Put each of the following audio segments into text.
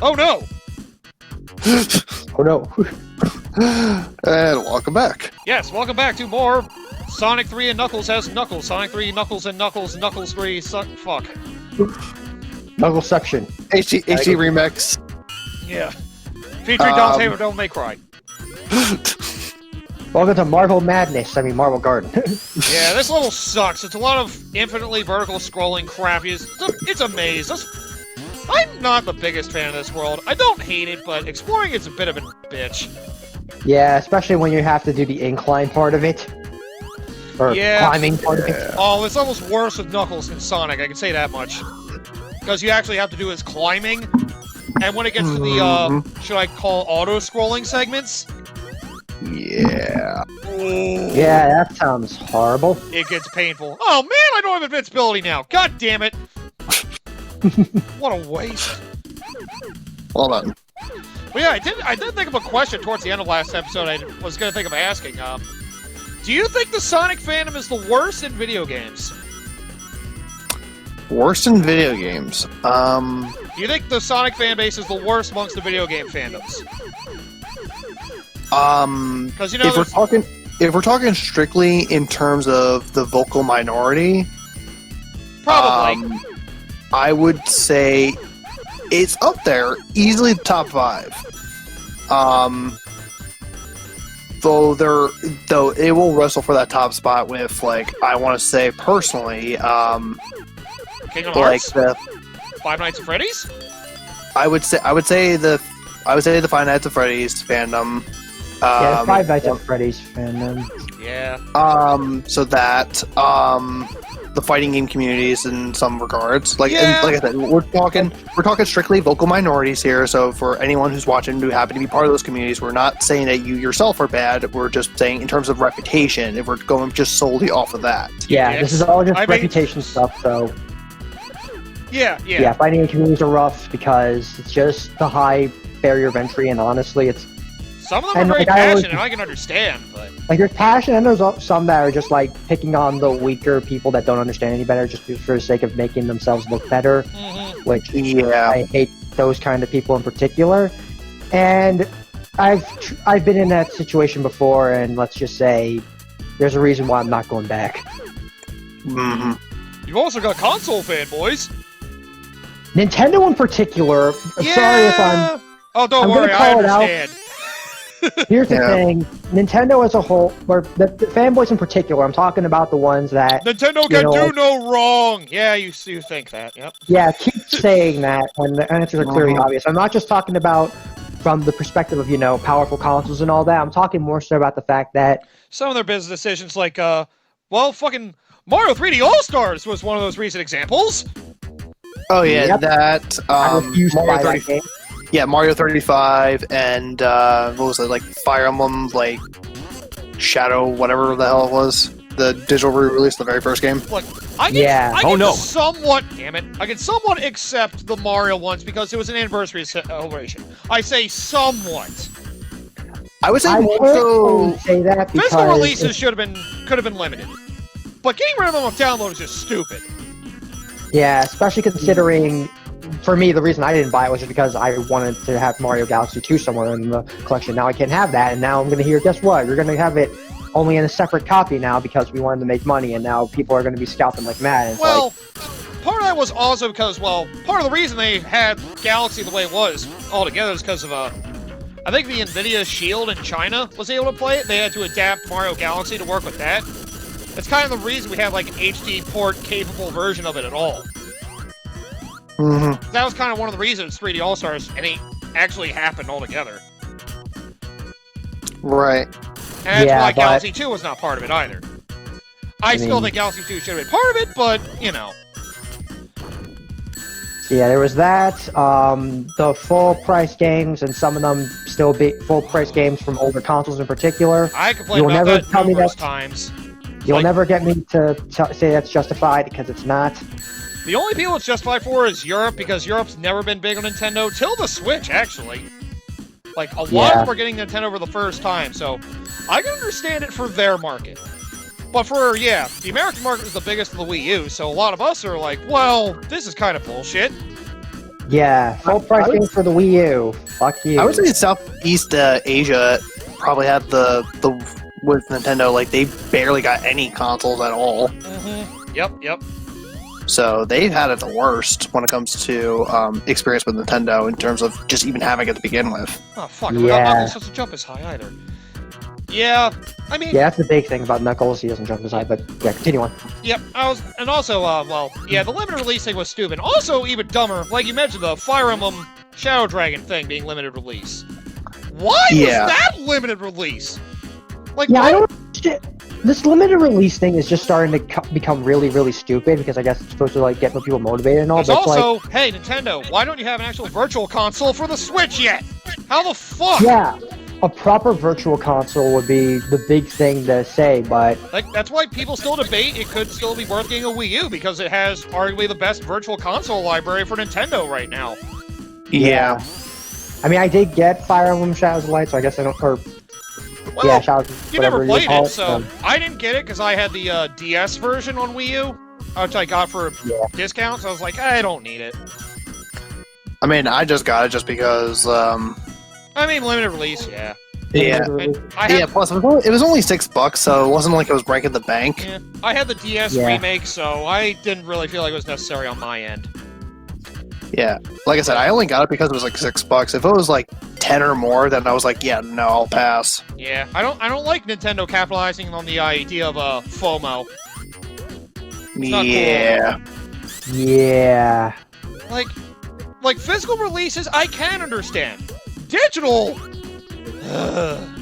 Oh no! Oh no. And welcome back. Yes, welcome back to more Sonic 3 and Knuckles has Knuckles. Sonic 3, Knuckles and Knuckles, Knuckles 3, fuck. Knuckles section. HD remix. Yeah. Featuring Don't Make Cry. Welcome to Marvel Madness. I mean, Marvel Garden. Yeah, this level sucks. It's a lot of infinitely vertical scrolling crap. It's a maze. I'm not the biggest fan of this world. I don't hate it, but exploring it's a bit of a bitch. Yeah, especially when you have to do the incline part of it. Or climbing part of it. Oh, it's almost worse with Knuckles than Sonic, I can say that much. Because you actually have to do is climbing, and when it gets to the, should I call auto-scrolling segments? Yeah. Ooh. Yeah, that sounds horrible. It gets painful. Oh man, I don't have invincibility now! God damn it! What a waste. Hold on. But yeah, I did think of a question towards the end of last episode I was going to think of asking. Do you think the Sonic fandom is the worst in video games? Worst in video games? Do you think the Sonic fan base is the worst amongst the video game fandoms? Because, you know, if we're talking strictly in terms of the vocal minority, probably. I would say it's up there, easily top 5. Though it will wrestle for that top spot with, like, I want to say personally, Kingdom Hearts? Like Five Nights at Freddy's? I would say the Five Nights at Freddy's fandom. Yeah, Five Nights at Freddy's fandom. Yeah. So that the fighting game communities in some regards, like I said, we're talking strictly vocal minorities here. So for anyone who's watching who happen to be part of those communities, we're not saying that you yourself are bad. We're just saying in terms of reputation, if we're going just solely off of that. Yeah, this is all just reputation stuff. So yeah, fighting game communities are rough because it's just the high barrier of entry, and honestly, it's. Some of them are very passionate, and I can understand, but... Like, there's passion, and there's some that are just, like, picking on the weaker people that don't understand any better just for the sake of making themselves look better, which I hate those kind of people in particular. And I've been in that situation before, and let's just say there's a reason why I'm not going back. You've also got console fanboys. Nintendo in particular, sorry if I'm... Oh, don't worry, I understand. Here's the thing, Nintendo as a whole, or the fanboys in particular, I'm talking about the ones that... Nintendo can do no wrong! Yeah, you think that, yep. Yeah, keep saying that when the answers are clearly obvious. I'm not just talking about from the perspective of, you know, powerful consoles and all that. I'm talking more so about the fact that... Some of their business decisions, like, well, fucking Mario 3D All-Stars was one of those recent examples. Oh, yeah, that... I refuse to buy that game. Yeah, Mario 35 and what was it, like Fire Emblem, like Shadow, whatever the hell it was, the digital re-release, the very first game. Look, I can somewhat accept the Mario ones because it was an anniversary celebration. I say somewhat. I would say more so. Say that because physical releases could have been limited, but getting rid of them on download is just stupid. Yeah, especially considering. For me, the reason I didn't buy it was just because I wanted to have Mario Galaxy 2 somewhere in the collection. Now I can't have that, and now I'm going to hear, guess what? You're going to have it only in a separate copy now because we wanted to make money, and now people are going to be scalping like mad. Well, part of that was also because, well, part of the reason they had Galaxy the way it was altogether is because of, I think the NVIDIA Shield in China was able to play it. They had to adapt Mario Galaxy to work with that. It's kind of the reason we have, like, an HD port-capable version of it at all. That was kind of one of the reasons 3D All-Stars actually happened altogether. Right. And that's why Galaxy 2 was not part of it either. I still think Galaxy 2 should have been part of it, but, you know. Yeah, there was that. The full-price games, and some of them still be full-price games from older consoles in particular. I complained about that numerous times. You'll never get me to say that's justified, because it's not. The only people it's justified for is Europe, because Europe's never been big on Nintendo, till the Switch, actually. Like, a lot of them are getting Nintendo for the first time, so I can understand it for their market. But for, the American market was the biggest of the Wii U, so a lot of us are like, well, this is kind of bullshit. Yeah, full price game for the Wii U. Fuck you. I would say Southeast Asia probably had the with Nintendo, like they barely got any consoles at all. Mm-hmm. Yep. So they've had it the worst when it comes to experience with Nintendo in terms of just even having it to begin with. Oh fuck! Knuckles doesn't jump as high either. Yeah, I mean. Yeah, that's the big thing about Knuckles. He doesn't jump as high, but yeah, continue on. Yep, and also, the limited release thing was stupid. Also, even dumber, like you mentioned, the Fire Emblem Shadow Dragon thing being limited release. Why was that limited release? Like, yeah, I don't. This limited release thing is just starting to become really, really stupid because I guess it's supposed to like get more people motivated and all. There's but also, like, hey Nintendo, why don't you have an actual virtual console for the Switch yet? How the fuck? Yeah, a proper virtual console would be the big thing to say, but like that's why people still debate it could still be worth getting a Wii U because it has arguably the best virtual console library for Nintendo right now. Yeah. I mean, I did get Fire Emblem Shadows of Light, so I guess I don't. Or well, yeah, Shadows. You never played call it, so I didn't get it because I had the DS version on Wii U, which I got for a discount. So I was like, I don't need it. I mean, I just got it just because. I mean, limited release, yeah. Yeah. Plus, it was only $6, so it wasn't like it was breaking the bank. Yeah. I had the DS remake, so I didn't really feel like it was necessary on my end. Yeah, like I said, I only got it because it was like $6. If it was like 10 or more, then I was like, yeah, no, I'll pass. Yeah, I don't like Nintendo capitalizing on the idea of FOMO. Yeah. Cool. Yeah. Like physical releases, I can understand. Digital.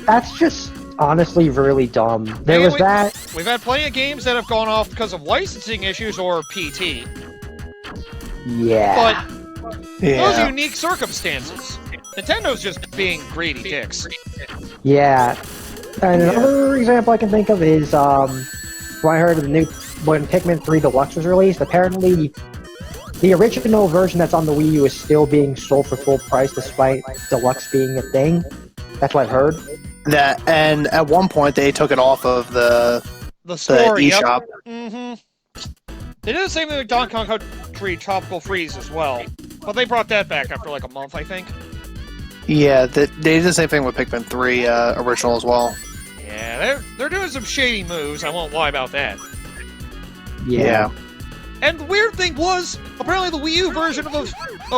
That's just honestly really dumb. We've had plenty of games that have gone off because of licensing issues or PT. Yeah. But those are unique circumstances. Nintendo's just being greedy dicks. Yeah. And another example I can think of is when I heard of when Pikmin 3 Deluxe was released, apparently the original version that's on the Wii U is still being sold for full price despite Deluxe being a thing. That's what I've heard. And at one point they took it off of the store, eShop. Yep. Mm-hmm. They did the same thing with Donkey Kong Country Tropical Freeze as well, but they brought that back after like a month, I think. Yeah, they did the same thing with Pikmin 3 original as well. Yeah, they're doing some shady moves. I won't lie about that. Yeah. And the weird thing was, apparently the Wii U version of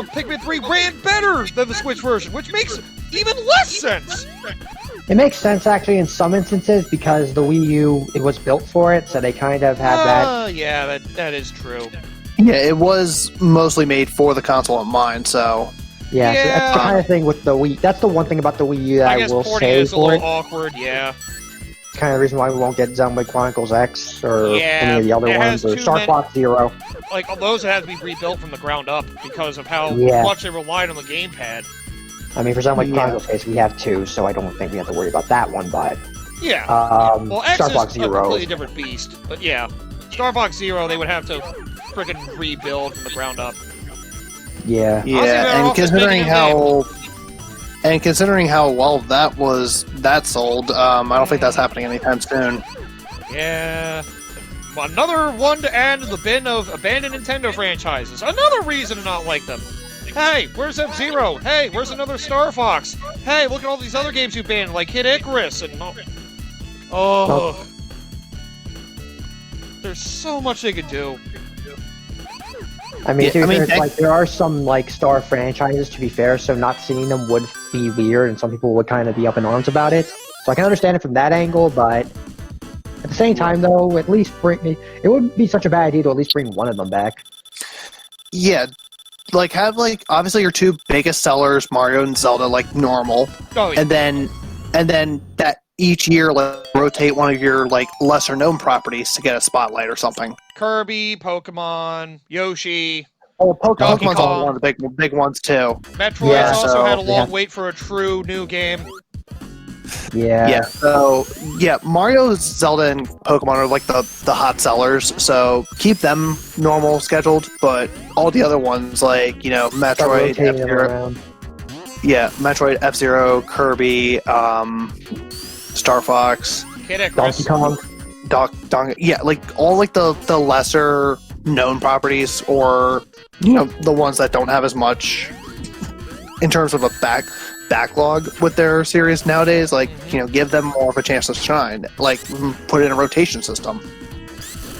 Pikmin 3 ran better than the Switch version, which makes even less sense. It makes sense, actually, in some instances, because the Wii U, it was built for it, so they kind of had that... Yeah, that is true. Yeah, it was mostly made for the console in mind, so... Yeah, so that's the kind of thing with the Wii... That's the one thing about the Wii U that I will say is a little awkward, yeah. It's kind of the reason why we won't get Xenoblade Chronicles X, or any of the other ones, or Star Fox Zero. Like, those that have to be rebuilt from the ground up, because of how much they relied on the gamepad. I mean, for Xenoblade Chronicles case, we have 2, so I don't think we have to worry about that one, but... Yeah. Well, X Star is Fox Zero. a completely different beast, but yeah. Star Fox Zero, they would have to frickin' rebuild from the ground up. Yeah. Yeah, and considering how well that sold, I don't think that's happening anytime soon. Yeah. Another one to add to the bin of abandoned Nintendo franchises. Another reason to not like them. Hey, where's F-Zero? Hey, where's another Star Fox? Hey, look at all these other games you banned, like Hit Icarus and... Oh. There's so much they could do. I mean, there are some, like, Star franchises, to be fair, so not seeing them would be weird, and some people would kind of be up in arms about it. So I can understand it from that angle, but... At the same time, though, at least it wouldn't be such a bad idea to at least bring one of them back. Yeah. Like, have, like, obviously your 2 biggest sellers, Mario and Zelda, like, normal. Oh, yeah. And then that each year, like, rotate one of your, like, lesser-known properties to get a spotlight or something. Kirby, Pokemon, Yoshi. Oh, Pokemon's one of the big ones, too. Metroid has also had a long wait for a true new game. Yeah. Yeah, so, Mario, Zelda, and Pokemon are, like, the hot sellers, so keep them normal scheduled, but all the other ones, like, Metroid, F-Zero... Yeah, Metroid, F-Zero, Kirby, Star Fox... Kid Icarus. Donkey Kong. Donkey... Yeah, like, all, like, the lesser known properties, or the ones that don't have as much in terms of a backlog with their series nowadays. Like give them more of a chance to shine. Like put in a rotation system.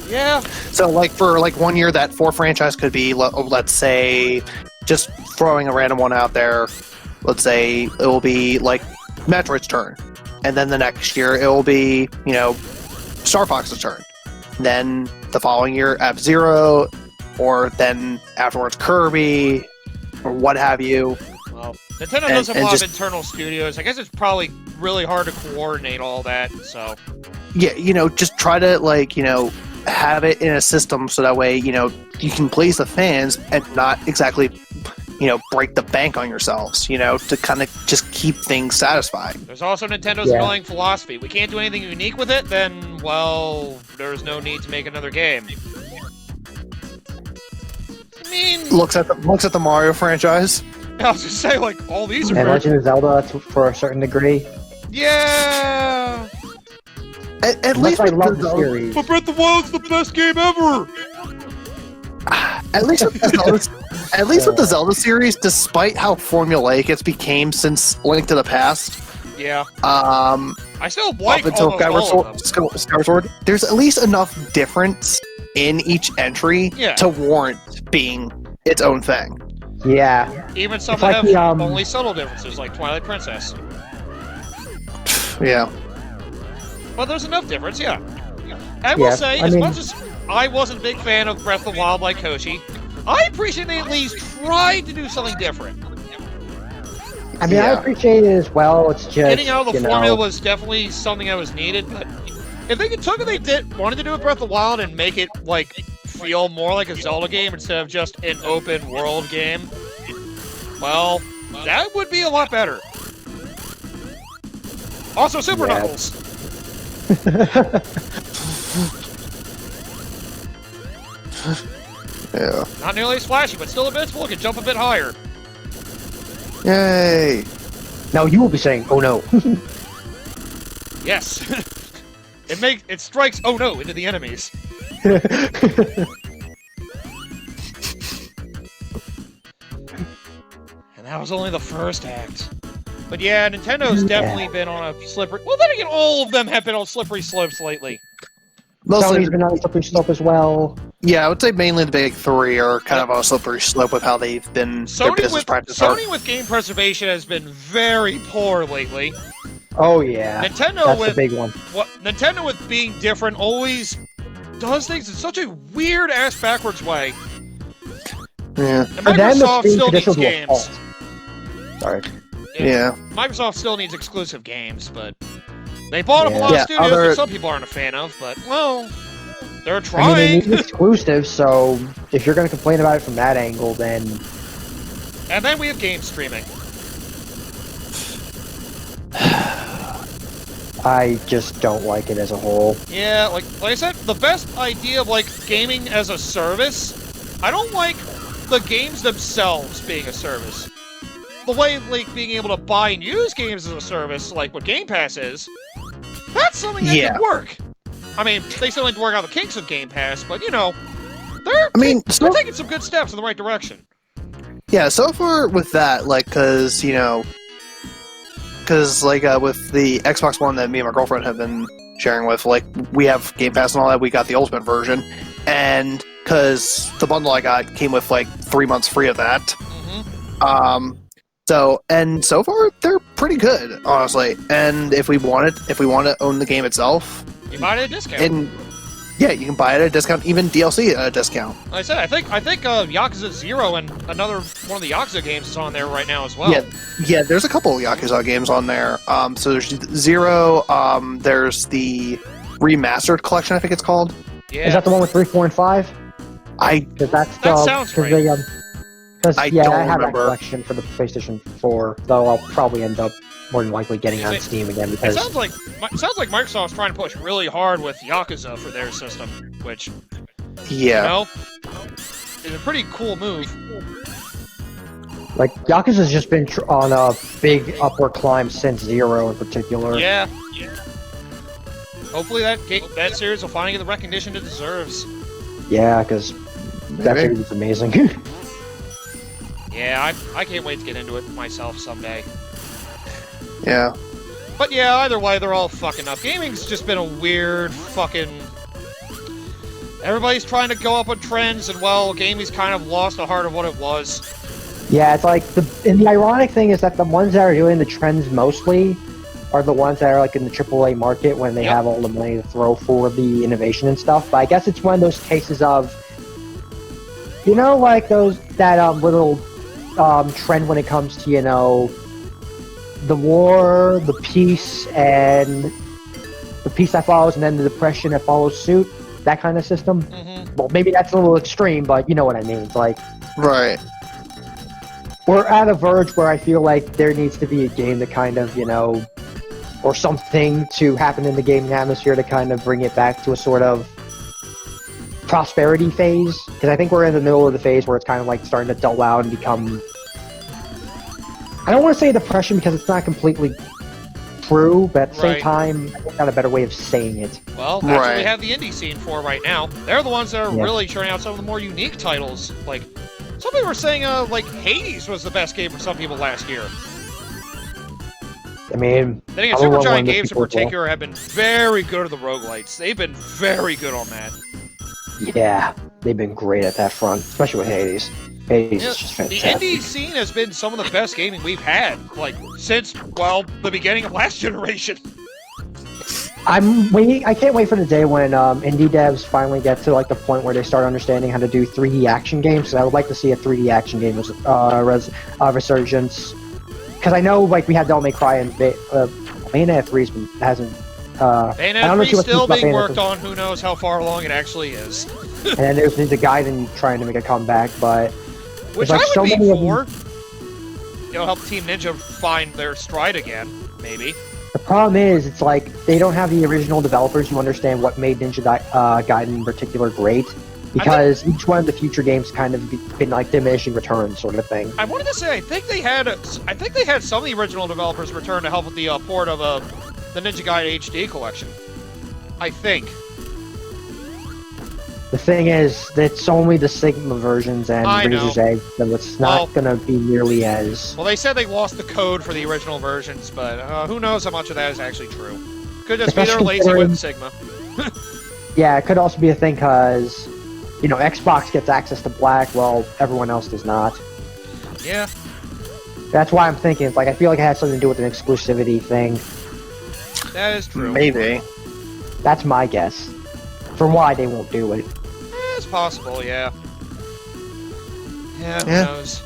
Yeah. So like for like 1 year, that 4 franchise could be, let's say, just throwing a random one out there. Let's say it will be like Metroid's turn, and then the next year it will be Star Fox's turn. Then the following year F-Zero, or then afterwards Kirby, or what have you. Well, Nintendo doesn't have a lot of internal studios. I guess it's probably really hard to coordinate all that. So yeah, just try to have it in a system so that way you can please the fans and not exactly break the bank on yourselves, to kind of just keep things satisfying. There's also Nintendo's annoying philosophy. We can't do anything unique with it, then, well, there's no need to make another game. I mean... Looks at the Mario franchise. I was just say, like, all these are... And Legend of Zelda, for a certain degree. Yeah! At least I love the series. But Breath of the Wild's the best game ever! At least with the Zelda series, despite how formulaic it's became since Link to the Past. Yeah. I still like up until Skyward Sword. There's at least enough difference in each entry to warrant being its own thing. Yeah. Even some that have only subtle differences, like Twilight Princess. Yeah. But there's enough difference, yeah. I will say, as much as I wasn't a big fan of Breath of the Wild like Koshi, I appreciate they at least tried to do something different. I mean, I appreciate it as well. It's just getting out of the formula was definitely something that was needed. But if they took what they wanted to do with Breath of the Wild and make it like feel more like a Zelda game instead of just an open world game, well, that would be a lot better. Also, Super Knuckles. Yeah. Not nearly as flashy, but still invincible. Can jump a bit higher. Yay! Now you will be saying, "Oh no." Yes. It strikes "Oh no" into the enemies. And that was only the first act. But yeah, Nintendo's definitely been on a slippery... Well, then again, all of them have been on slippery slopes lately. Sony's been on a slippery slope as well. Yeah, I would say mainly the big three are kind of on a slippery slope with how they've been their business practices. Sony with game preservation has been very poor lately. Oh yeah, Nintendo that's the big one. Nintendo with being different always does things in such a weird ass backwards way. Yeah, and Microsoft still needs games. Sorry. Yeah. Microsoft still needs exclusive games, but they bought up a lot of studios that some people aren't a fan of. But well, they're trying. I mean, they need exclusives, so if you're going to complain about it from that angle, then. And then we have game streaming. I just don't like it as a whole. Yeah, like I said, the best idea of like gaming as a service, I don't like the games themselves being a service. The way like being able to buy and use games as a service, like what Game Pass is, that's something that could work. I mean, they still need to work out the kinks of Game Pass, but they're taking some good steps in the right direction. Yeah, so far with that, like, because with the Xbox One that me and my girlfriend have been sharing with, like, we have Game Pass and all that, we got the Ultimate version, and because the bundle I got came with, like, 3 months free of that. Mm-hmm. So far, they're pretty good, honestly, and if we want to own the game itself... You buy it at a discount. And, yeah, you can buy it at a discount, even DLC at a discount. Like I said, I think Yakuza 0 and another one of the Yakuza games is on there right now as well. Yeah, there's a couple of Yakuza games on there. So there's 0, there's the remastered collection, I think it's called. Yeah. Is that the one with 3, 4, and 5? That sounds great. I have that collection for the PlayStation 4, though I'll probably end up more than likely getting on Steam again because... It sounds like Microsoft's trying to push really hard with Yakuza for their system, which, is a pretty cool move. Like, Yakuza's just been on a big upward climb since 0 in particular. Yeah. Hopefully that series will finally get the recognition it deserves. Yeah, because That series is amazing. Yeah, I can't wait to get into it myself someday. Yeah. But yeah, either way, they're all fucking up. Gaming's just been a weird fucking... Everybody's trying to go up on trends, and well, gaming's kind of lost the heart of what it was. Yeah, it's like, and the ironic thing is that the ones that are doing the trends mostly are the ones that are like in the AAA market when they have all the money to throw for the innovation and stuff. But I guess it's one of those cases of, you know, like that little trend when it comes to, you know, the war, the peace, and the peace that follows, and then the depression that follows suit, that kind of system. Mm-hmm. Well, maybe that's a little extreme, but you know what I mean. It's like, Right. we're at a verge where I feel like there needs to be a game that kind of, you know, or something to happen in the gaming atmosphere to kind of bring it back to a sort of prosperity phase. Because I think we're in the middle of the phase where it's kind of like starting to dull out and become... I don't want to say depression because it's not completely true, but at the same time, I think not a better way of saying it. Well, that's what we have the indie scene for right now. They're the ones that are really churning out some of the more unique titles. Like, some people were saying, like, Hades was the best game for some people last year. I mean... Then again, Supergiant Games in particular have been very good at the roguelites. They've been very good on that. Yeah, they've been great at that front, especially with Hades. Hades is just fantastic. The indie scene has been some of the best gaming we've had, like, since, well, the beginning of last generation. I can't wait for the day when indie devs finally get to like the point where they start understanding how to do 3D action games. So I would like to see a 3D action game resurgence. Because I know, like, we had Devil May Cry and Bayonetta 3 hasn't. Bayonetta 3 still being worked on. Who knows how far along it actually is. And then there's the Gaiden trying to make a comeback, but which like I would so be for. It'll help Team Ninja find their stride again, maybe. The problem is, it's like they don't have the original developers who understand what made Ninja Gaiden in particular great. Because each one of the future games kind of been like diminishing returns sort of thing. I wanted to say I think they had some of the original developers return to help with the port of the Ninja Gaiden HD collection. I think. The thing is, it's only the Sigma versions and Razor's Edge, so it's not going to be nearly as... Well, they said they lost the code for the original versions, but who knows how much of that is actually true. Could just be they're lazy with Sigma. Yeah, it could also be a thing because... You know, Xbox gets access to Black, while everyone else does not. Yeah. That's why I'm thinking, it's like, I feel like it has something to do with an exclusivity thing. That is true. Maybe. That's my guess. For why they won't do it. It's possible, yeah. Yeah, who knows?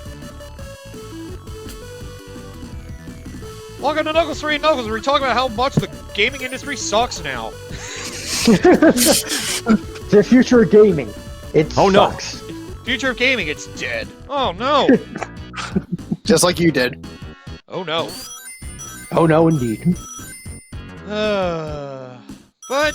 Welcome to Knuckles 3 Knuckles, where we talk about how much the gaming industry sucks now. The future of gaming. It sucks. No. Future of gaming, it's dead. Oh no. Just like you did. Oh no. Oh no, indeed. But,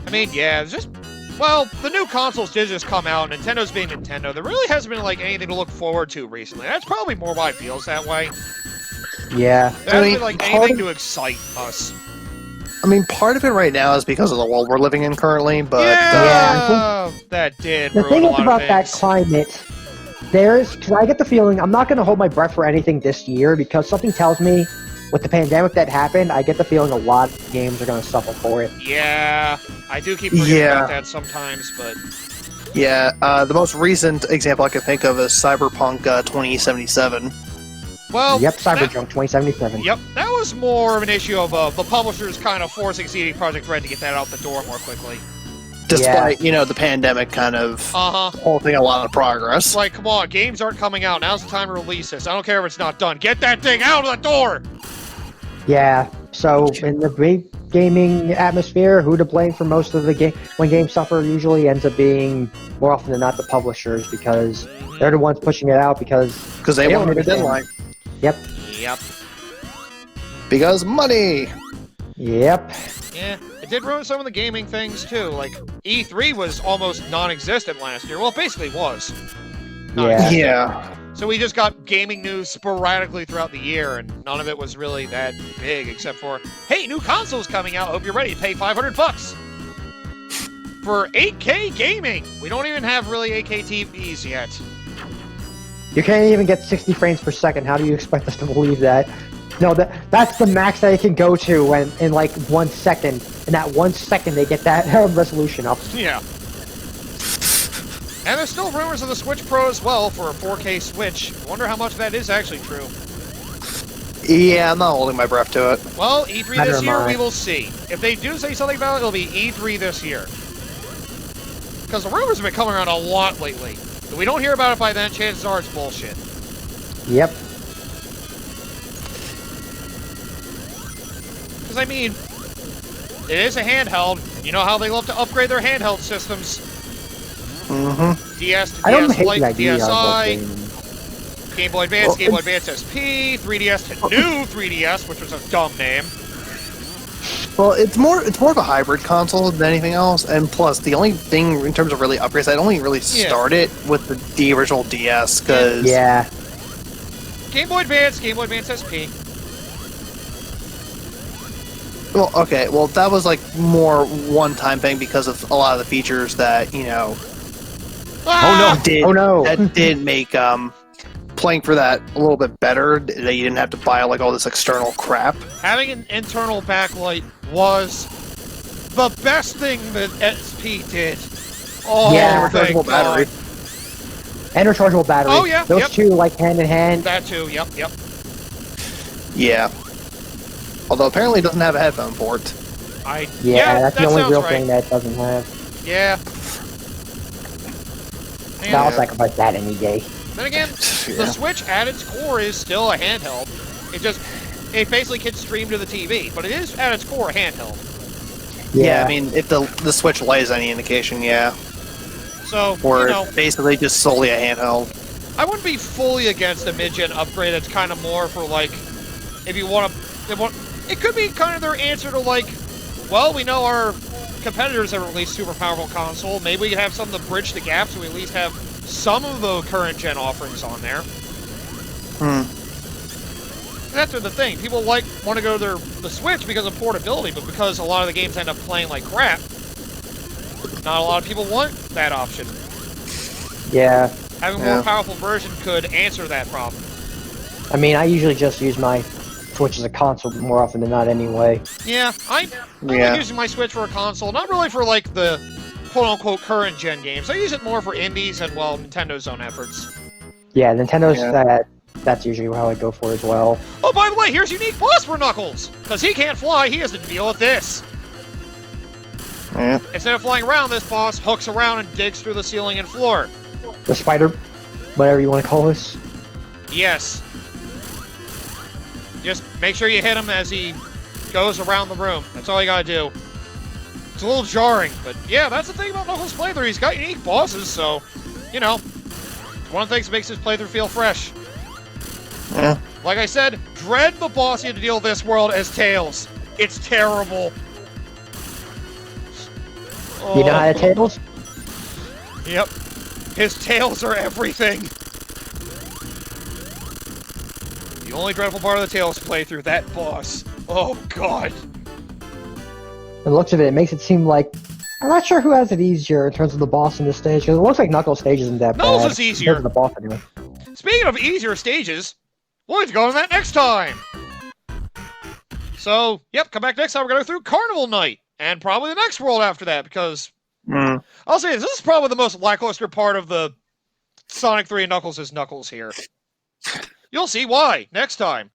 I mean, yeah, it's just, well, the new consoles did just come out, Nintendo's being Nintendo. There really hasn't been, like, anything to look forward to recently. That's probably more why it feels that way. Yeah. There hasn't been, like, anything to excite us. I mean, part of it right now is because of the world we're living in currently, but... Yeah, that did ruin a lot of things. The thing is about that climate, I get the feeling, I'm not going to hold my breath for anything this year, because something tells me, with the pandemic that happened, I get the feeling a lot of games are going to suffer for it. Yeah, I do keep forgetting about that sometimes, but... Yeah, the most recent example I can think of is Cyberpunk 2077. Well, yep, Cyberpunk 2077. Yep, that was more of an issue of the publishers kind of forcing CD Projekt Red to get that out the door more quickly. Despite, you know, the pandemic kind of halting a lot of progress. Like, come on, games aren't coming out. Now's the time to release this. I don't care if it's not done. Get that thing out of the door! Yeah, so in the big gaming atmosphere, who to blame for most of the game when games suffer usually ends up being, more often than not, the publishers, because they're the ones pushing it out because they want a deadline. Yep. Because money! Yep. Yeah, it did ruin some of the gaming things, too. Like, E3 was almost non-existent last year. Well, it basically was. Yeah. So we just got gaming news sporadically throughout the year, and none of it was really that big, except for, hey, new console's coming out, hope you're ready to pay $500. for 8K gaming. We don't even have really 8K TVs yet. You can't even get 60 frames per second. How do you expect us to believe that? No, that's the max that it can go to when in like 1 second. In that 1 second, they get that resolution up. Yeah. And there's still rumors of the Switch Pro as well for a 4K Switch. I wonder how much of that is actually true. Yeah, I'm not holding my breath to it. Well, E3 this year, we will see. If they do say something about it, it'll be E3 this year. Because the rumors have been coming around a lot lately. If we don't hear about it by then, chances are it's bullshit. Yep. Because, I mean, it is a handheld. You know how they love to upgrade their handheld systems. Mm-hmm. DS to I don't DS hate Lite the to idea of DSi, Game Boy Advance, Game Boy Advance SP, 3DS to new 3DS, which was a dumb name. Well, it's more of a hybrid console than anything else, and plus the only thing in terms of really upgrades, I only really started with the original DS because Game Boy Advance SP. Well, okay, well that was like more one-time thing because of a lot of the features that that did make playing for that a little bit better. That you didn't have to buy like all this external crap. Having an internal backlight was the best thing that SP did. Oh, yeah, rechargeable battery. And rechargeable battery. Oh yeah, those two like hand in hand. That too. Yep. Yeah. Although apparently it doesn't have a headphone port. That's the only real thing that it doesn't have. Yeah. I'll sacrifice that any day. Then again, the Switch at its core is still a handheld. It basically can stream to the TV, but it is at its core a handheld. Yeah, I mean, if the Switch lays any indication, yeah. So, or basically just solely a handheld. I wouldn't be fully against a mid-gen upgrade. That's kind of more for like, if you want to. It could be kind of their answer to like, well, we know our competitors have released super powerful console. Maybe we can have something to bridge the gap, so we at least have some of the current gen offerings on there. That's the thing. People want to go to the Switch because of portability, but because a lot of the games end up playing like crap, not a lot of people want that option. Yeah. Having a more powerful version could answer that problem. I mean, I usually just use my Switch as a console more often than not anyway. Yeah, I like using my Switch for a console, not really for like the quote-unquote current gen games. I use it more for indies and, well, Nintendo's own efforts. Yeah, Nintendo's that's usually how I go for as well. Oh, by the way, here's unique boss for Knuckles! Because he can't fly, he has to deal with this. Yeah. Instead of flying around, this boss hooks around and digs through the ceiling and floor. The spider, whatever you want to call this. Yes. Just make sure you hit him as he goes around the room. That's all you gotta do. It's a little jarring, but yeah, that's the thing about Knuckles' playthrough. He's got unique bosses, so, one of the things that makes his playthrough feel fresh. Yeah. Like I said, dread the boss you have to deal with this world as Tails. It's terrible. You know how to Tails? Yep. His tails are everything. The only dreadful part of the Tails playthrough, that boss. Oh, God. The looks of it, it makes it seem like I'm not sure who has it easier in terms of the boss in this stage, because it looks like Knuckles' stage isn't that bad. Knuckles is easier. The boss anyway. Speaking of easier stages, we'll have to go on that next time. So, yep, come back next time. We're going to go through Carnival Night, and probably the next world after that, because I'll say this is probably the most lackluster part of the Sonic 3 and Knuckles is Knuckles here. You'll see why next time.